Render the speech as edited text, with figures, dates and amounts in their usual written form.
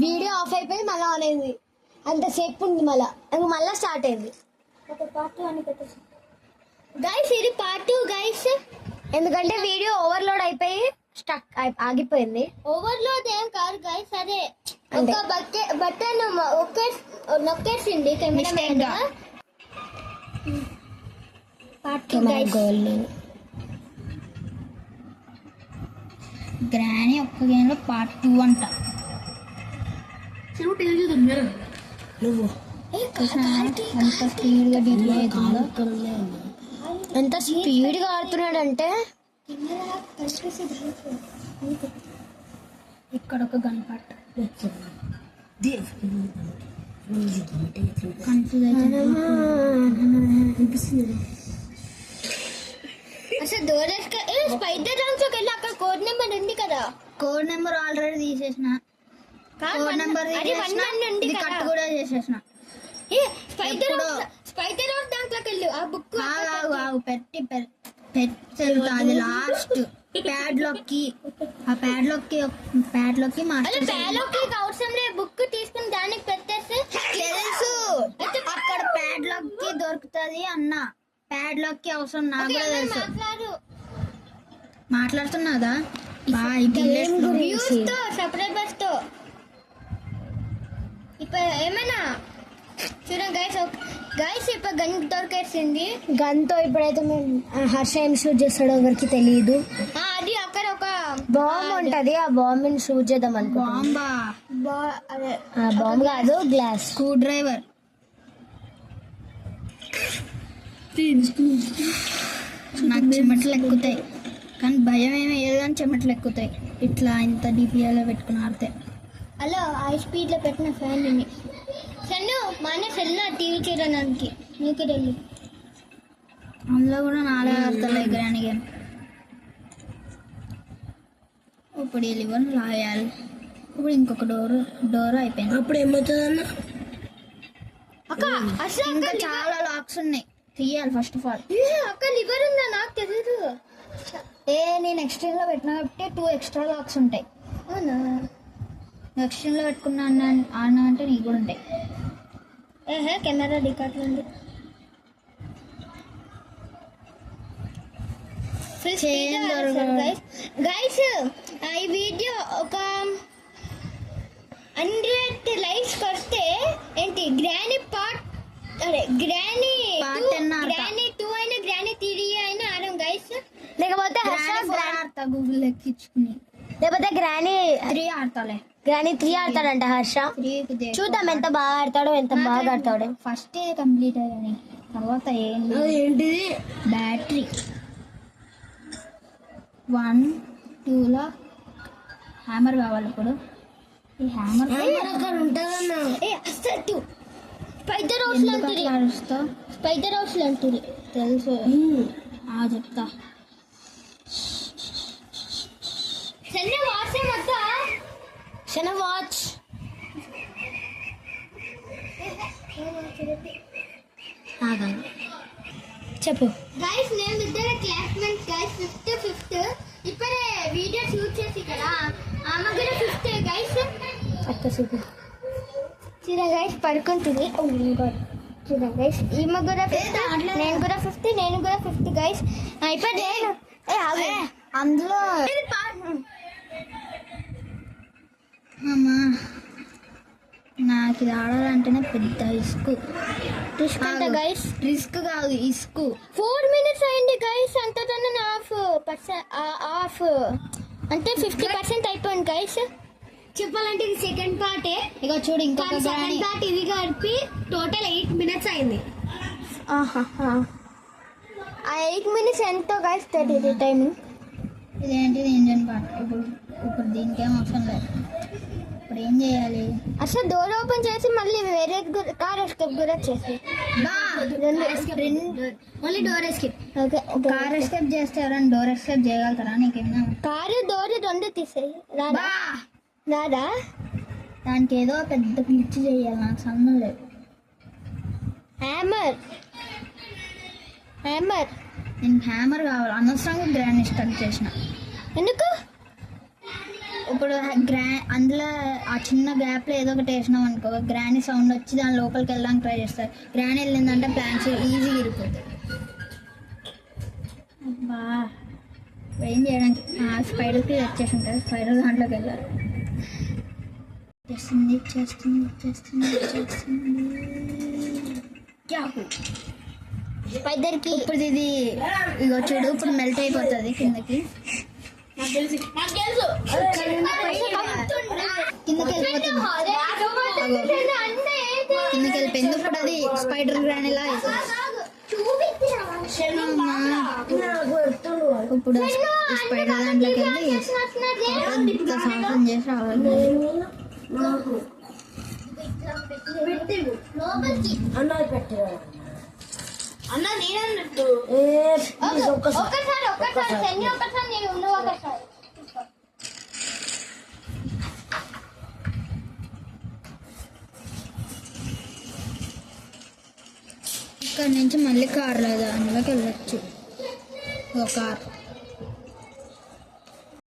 Video of అయిపోయి మళ్ళీ on అయింది, అంతసేపు ఉంది, మళ్ళీ స్టార్ట్ అయింది. గైస్ ఇది పార్ట్ 2 గైస్, ఎందుకంటే వీడియో ఓవర్లోడ్ అయిపోయి స్టక్ ఆగిపోయింది. ఓవర్లోడ్ ఏం కాదు గైస్, అదే ఒక బటన్ నొక్కేసింది కెమెరామెన్. Part 2 guys. గ్రానీ ఒక్క గేమ్లో పార్ట్ 2 అంట. నువ్వు ఎంత స్పీడ్గా డిలే అవుతుందో, ఎంత స్పీడ్గా ఆడుతున్నాడంటే ఇక్కడ ఒక గన్ పార్ట్ కన్ఫ్యూజ్ అనిపిస్తుంది. అసలు స్పైడర్ లోకి వెళ్ళి అక్కడ కోడ్ నెంబర్ ఉంది కదా, కోడ్ నెంబర్ ఆల్రెడీ తీసేసిన, కోడ్ నెంబర్ కట్ కూడా చేసేసిన. స్పైడర్ దాంట్లోకి వెళ్ళి ఆ బుక్ అది లాస్ట్ ప్యాడ్లాక్ కి, ఆ ప్యాడ్లాక్ కి అవసరం లేదు, బుక్ తీసుకుని దానికి పెట్టేస్తే తెలుసు అక్కడ ప్యాడ్లాక్ కి దొరుకుతుంది అన్న. ప్యాడ్లాక్ కి అవసరం నాకు కూడా తెలుసు. మాట్లాడుతున్నాదా సబ్స్క్రైబర్స్ తో ఇప్పుడు ఏమైనా చూడండి గైస్ ఇప్పుడు గన్ దొరికేసింది. గన్ తో ఇప్పుడైతే మేము హర్ష ఏం షూట్ చేస్తాడో ఎవరికి తెలియదు. అది అక్కడ ఒక బాంబ్ ఉంటది, ఆ బాంబ్ ని షూట్ చేద్దాం అనుకో. బాంబ్ కాదు, గ్లాస్ స్క్రూ డ్రైవర్. నాకు చెమటలు ఎక్కుతాయి, కానీ భయం ఏమీ లేదు, కానీ చెమటలు ఎక్కుతాయి ఇట్లా ఇంత డిపిఐలో పెట్టుకుని ఆడితే. అలా హై స్పీడ్ లో పెట్టిన ఫ్యాన్ సన్ను మన సెల్ టీవీ చూడడానికి నీకు వెళ్ళి అందులో కూడా నాలుగు ఆడతలే గ్రాని గేమ్. ఇప్పుడు వెళ్ళి లాయాలి. ఇప్పుడు ఇంకొక డోర్ అయిపోయింది. అప్పుడు ఏమవుతుందన్న అక్క అసలు ఇంకా చాలా లాక్స్ ఉన్నాయి, తీయాలి ఫస్ట్ ఆఫ్ ఆల్. అక్క లివర్ ఉందా నాకు తెలీదు. నేను ఎక్స్ట్రీమ్ లో పెట్టినా కాబట్టి 2 ఎక్స్ట్రా లాక్స్ ఉంటాయి. అవునా, ఎక్స్ట్రీమ్ లో పెట్టుకున్నా ఆడినా అంటే నీకు కూడా ఉంటాయి. కెమెరా రికార్డ్ ఉంది. గైస్ ఈ వీడియో ఒక 100 లైక్స్ వస్తే ఏంటి గ్రానీ పార్ట్, అరే గ్రానీ 2 అయినా గ్రానీ 3 అయినా ఆడం గైస్. లేకపోతే గూగుల్ ఎక్కించుకుని, లేకపోతే గ్రానీ 3 ఆడతాలే. గ్రానీ 3 ఆడతాడంట హర్ష. చూద్దాం ఎంత బాగా ఆడతాడో, ఎంత బాగా ఆడతాడో. ఫస్ట్ కంప్లీట్ అయ్యాని తర్వాత ఏంటిది బ్యాటరీ 1 2లో హ్యామర్ కావాలి. ఇప్పుడు ఈ హ్యామర్ అక్కడ ఉంటుందన్నా. స్పైడర్ హౌస్ లాంటిది తెలుసు, చెప్తా. వాచ్ చెప్పు గైస్, నేను ఇద్దరు క్లాస్మేట్స్ గైస్, 5th ఇప్పుడే వీడియో షూట్ చేసి కదా, ఆమె కూడా 5th గైస్. అక్క చూపు చూడండి గైస్, పడుకుంటుంది. చూడండి గైస్, ఈమె కూడా 5th, నేను కూడా 5th గైస్. ఇప్పుడు నేను అందులో అమ్మా నాకు ఇది ఆడాలంటేనే పెద్ద రిస్క్ అంటే గైస్, రిస్క్ కాదు ఇస్క్. 4 minutes అయింది గైస్, అంతకన్నా ఆఫ్ అంటే 50% అయిపోయింది గైస్. చెప్పాలంటే ఇది సెకండ్ పార్టే. ఇక చూడు ఇంకొక సెకండ్ పార్ట్ ఇది కలిపి టోటల్ 8 minutes అయింది. ఆ 8 minutes ఎంతో గైస్ తెలియదు టైమింగ్. ఇదేంటిది ఇంజన్ పార్ట్. ఇప్పుడు దీనికేం అవసరం లేదు. ఇప్పుడు ఏం చేయాలి? అసలు డోర్ ఓపెన్ చేసి మళ్ళీ వేరే కార్ ఎస్కేప్ కూడా చేసి only door escape. Okay, car escape చేస్తే ఎవరైనా డోర్ ఎస్కేప్ చేయగలుగుతారా? నీకేమన్నా కారు డోర్ 2 తీసేయి రాదా? దానికి ఏదో పెద్ద గ్లిచ్ చేయాలి, నాకు సంబంధం లేదు. హ్యామర్ నేను హ్యామర్ కావాలి. అనవసరంగా గ్రాండ్ స్టక్ చేసిన. ఎందుకు? ఇప్పుడు అందులో ఆ చిన్న గ్యాప్లో ఏదో ఒకటి వేసినాం అనుకో, గ్రానీ సౌండ్ వచ్చి దాని లోపలికి వెళ్ళడానికి ట్రై చేస్తారు. గ్రానీ వెళ్ళిందంటే ప్లాంక్స్ ఈజీగా ఇరిపోతాయి. అబ్బా ఏం చేయడానికి స్పైడర్కి వచ్చేసి ఉంటుంది. స్పైడర్ దాంట్లోకి వెళ్ళాలి. చేస్తుంది చేస్తుంది చేస్తుంది చేస్తుంది. స్పైడర్కి ఇప్పుడు ఇది ఇగో చూడు, ఇప్పుడు మెల్ట్ అయిపోతుంది కిందకి. కిందకి వెళ్ళిపోతుంది. కిందకి వెళ్ళిపోయింది. ఇప్పుడు అది స్పైడర్ గ్రాన్ ఇలా ఇప్పుడు స్పైడర్ దాంట్లోకి వెళ్ళి ఇంత సాహసం చేసి రావాలి. అన్న నేనన్నట్టు ఒకసారి నువ్వు ఒకసారి ఇక్కడ నుంచి మళ్ళీ కార్ లేదా అందులోకి వెళ్ళచ్చు. ఒక కార్